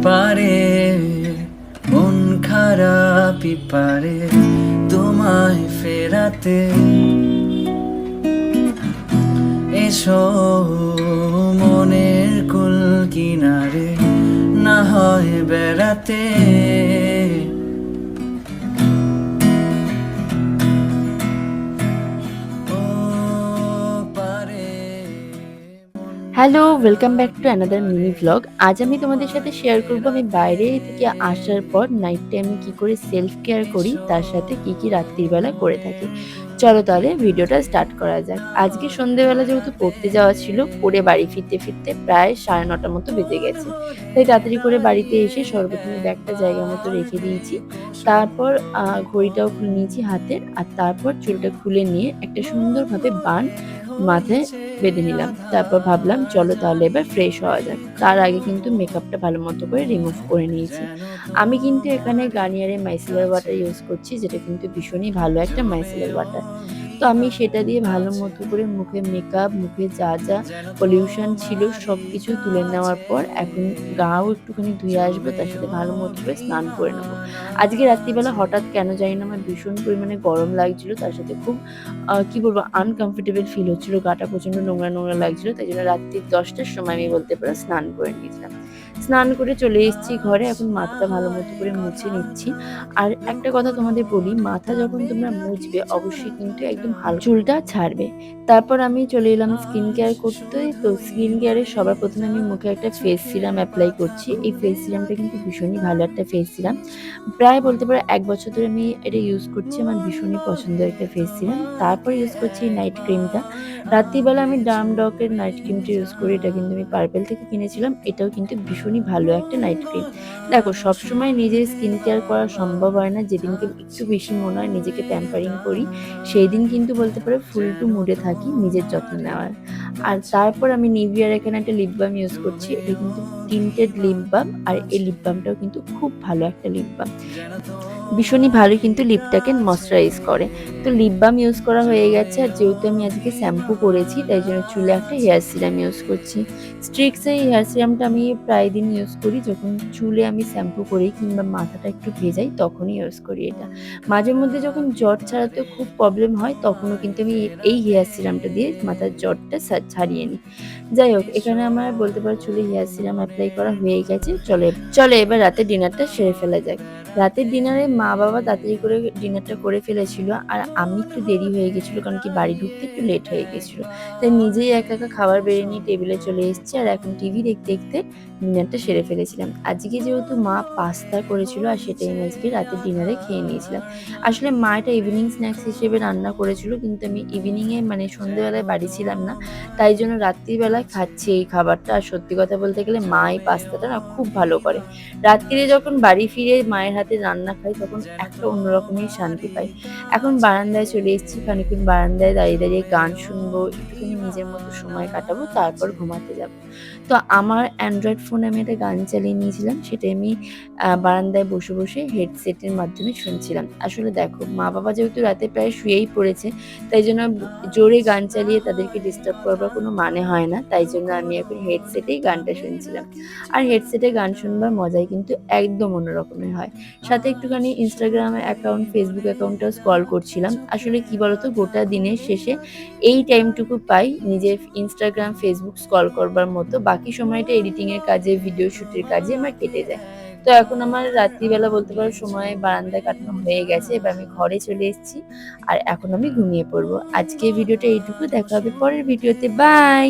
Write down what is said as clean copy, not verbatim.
পারে, মন খারাপই পারে তোমায় ফেরাতে। এসো মনের কুল কিনারে না হয় বেড়াতে। Hello, welcome back to another mini vlog. আজ আমি তোমাদের সাথে শেয়ার করব আমি বাইরে থেকে আসার পর নাইট টাইমে কি করে সেলফ কেয়ার করি, তার সাথে কি রাত্রিবেলা করে থাকি। চলো তাহলে ভিডিওটা স্টার্ট করা যাক। আজকে সন্ধ্যেবেলা যেহেতু পড়তে যাওয়া ছিল, পড়ে বাড়ি ফিরতে ফিরতে প্রায় 9:30 মতো বেজে গেছে। তাই তাড়াতাড়ি করে বাড়িতে এসে সর্বপ্রথমে ব্যাগটা জায়গা মতো রেখে দিয়েছি। তারপর ঘড়িটাও খুলে নিয়েছি হাতের, আর তারপর চুলটা খুলে নিয়ে একটা সুন্দরভাবে বান মাথায় বেঁধে নিলাম। তারপর ভাবলাম চলো তাহলে এবার ফ্রেশ হওয়া যাক। তার আগে কিন্তু মেকআপটা ভালো মতো করে রিমুভ করে নিয়েছি। আমি কিন্তু এখানে গার্নিয়ারের মাইসেলার ওয়াটার ইউজ করছি, যেটা কিন্তু ভীষণই ভালো একটা মাইসেলার ওয়াটার। তো আমি সেটা দিয়ে ভালো মতো করে মুখে মেকআপ, মুখে যা যা পলিউশন ছিল সবকিছু তুলে নেওয়ার পর এখন গাও একটুখানি ধুয়ে আসবো, তার সাথে ভালো মতো করে স্নান করে নেবো। আজকে রাত্রিবেলা হঠাৎ কেন জানি না আমার ভীষণ পরিমাণে গরম লাগছিল, তার সাথে খুব কি বলবো আনকমফোর্টেবল ফিল হচ্ছিল, গাটা প্রচন্ড নোংরা নোংরা লাগছিল। তাই জন্য রাত্রি 10টার সময় আমি বলতে পারো স্নান করে নিয়েছিলাম। স্নান করে চলে এসেছি ঘরে, এখন মাথাটা ভালো মতো করে মুছে নিচ্ছি। আর একটা কথা তোমাদের বলি, মাথা যখন তোমরা মুছবে অবশ্যই কিন্তু একদম হালকা চুলটা ছাড়বে। তারপর আমি চলে এলাম স্কিন কেয়ার করতে। তো স্কিন কেয়ারে সবার প্রথমে আমি মুখে একটা ফেস সিরাম অ্যাপ্লাই করছি। এই ফেস সিরামটা কিন্তু ভীষণই ভালো একটা ফেস সিরাম। প্রায় বলতে পারো ১ বছর ধরে আমি এটা ইউজ করছি। আমার ভীষণই পছন্দের একটা ফেস সিরাম। তারপর ইউজ করছি এই নাইট ক্রিমটা। রাত্রিবেলা আমি ডার্মডকের নাইট ক্রিমটা ইউজ করি। এটা কিন্তু আমি পার্পেল থেকে কিনেছিলাম। এটাও কিন্তু ভীষণই ভালো একটা নাইট ক্রিম। দেখো সবসময় নিজের স্কিন কেয়ার করা সম্ভব হয় না। যেদিনকে একটু বেশি মনে হয় নিজেকে প্যাম্পারিং করি, সেই দিন কিন্তু বলতে পারো ফুল টু মুডে থাকি নিজের যত্ন নেওয়ার। আর তারপর আমি নিভিয়ার এখানে একটা লিপ বাম ইউজ করছি। এটা কিন্তু টিন্টেড লিপ বাম, আর এই লিপ বামটাও কিন্তু খুব ভালো একটা লিপ বাম। ভীষণই ভালো কিন্তু লিপটাকে ময়েশ্চারাইজ করে। তো লিপ বাম ইউজ করা হয়ে গেছে, আর যেহেতু আমি আজকে শ্যাম্পু করেছি তাই জন্য চুলে একটা হেয়ার সিরাম ইউজ করছি। স্ট্রিক্সের এই হেয়ার সিরামটা আমি প্রায় দিন ইউজ করি, যখন চুলে আমি শ্যাম্পু করি কিংবা মাথাটা একটু ভেজাই তখনই ইউজ করি এটা। মাঝে মধ্যে যখন জ্বর ছাড়াতে খুব প্রবলেম হয় তখনও কিন্তু আমি এই হেয়ার সিরামটা দিয়ে মাথার জ্বরটা ছাড়িয়ে নিই। যাই হোক, এখানে আমার বলতে পারো চুলে হেয়ার সিরাম অ্যাপ্লাই করা হয়ে গেছে। চলো এবার রাতের ডিনারটা সেরে ফেলা যাক। রাতের ডিনারে মা-বাবা তাড়াতাড়ি করে ডিনারটা করে ফেলেছিল, আর আমি একটু দেরি হয়ে গেছিল কারণ কি বাড়ি ঢুকতে একটু লেট হয়ে গেছিল। তাই নিজেই একা একা খাবার বেড়ে নিয়ে টেবিলে চলে এসেছি, আর এখন টিভি দেখতে দেখতে ডিনারটা সেরে ফেলেছিলাম। আজকে যেহেতু মা পাস্তা করেছিল, আর সেটাই আমি আজকে রাতের ডিনারে খেয়ে নিয়েছিলাম। আসলে মা এটা ইভিনিং স্ন্যাক্স হিসেবে রান্না করেছিল, কিন্তু আমি ইভিনিংয়ে মানে সন্ধ্যেবেলায় বাড়ি ছিলাম না, তাই জন্য রাত্রিবেলায় খাচ্ছি এই খাবারটা। আর সত্যি কথা বলতে গেলে মা এই পাস্তাটা না খুব ভালো করে। রাত্রিরে যখন বাড়ি ফিরে মায়ের হাতে রান্না খাই তখন একটা অন্যরকমই শান্তি পাই। এখন বারান্দায় চলে এসেছি, খানিকক্ষণ বারান্দায় দাঁড়িয়ে দাঁড়িয়ে গান শুনবো, একটুখানি নিজের মতো সময় কাটাবো, তারপর ঘুমাতে যাব। তো আমার অ্যান্ড্রয়েড ফোনে আমি একটা গান চালিয়ে নিয়েছিলাম, সেটা আমি বারান্দায় বসে বসে হেডসেটের মাধ্যমে শুনছিলাম। আসলে দেখো মা বাবা যেহেতু রাতে প্রায় শুয়েই পড়েছে, তাই জন্য জোরে গান চালিয়ে তাদেরকে ডিস্টার্ব করবার কোনো মানে হয় না। তাই জন্য আমি এখন হেডসেটেই গানটা শুনছিলাম। আর হেডসেটে গান শুনবার মজাই কিন্তু একদম অন্যরকমের হয়। সাথে একটুখানি ইনস্টাগ্রাম অ্যাকাউন্ট, ফেসবুক অ্যাকাউন্টটাও স্ক্রল করছিলাম। আসলে কি বলতো, গোটা দিনের শেষে এই টাইমটুকু পাই নিজের ইনস্টাগ্রাম, ফেসবুক স্ক্রল করবার মতো। বাকি সময়টা এডিটিং এর কাজে, ভিডিও শুটের কাজে আমার কেটে যায়। তো এখন আমার রাত্রিবেলা বলতে পারো সময় বারান্দায় কাটানো হয়ে গেছে। এবার আমি ঘরে চলে এসেছি, আর এখন আমি ঘুমিয়ে পড়বো। আজকের ভিডিওটা এইটুকু, দেখা হবে পরের ভিডিওতে। বাই।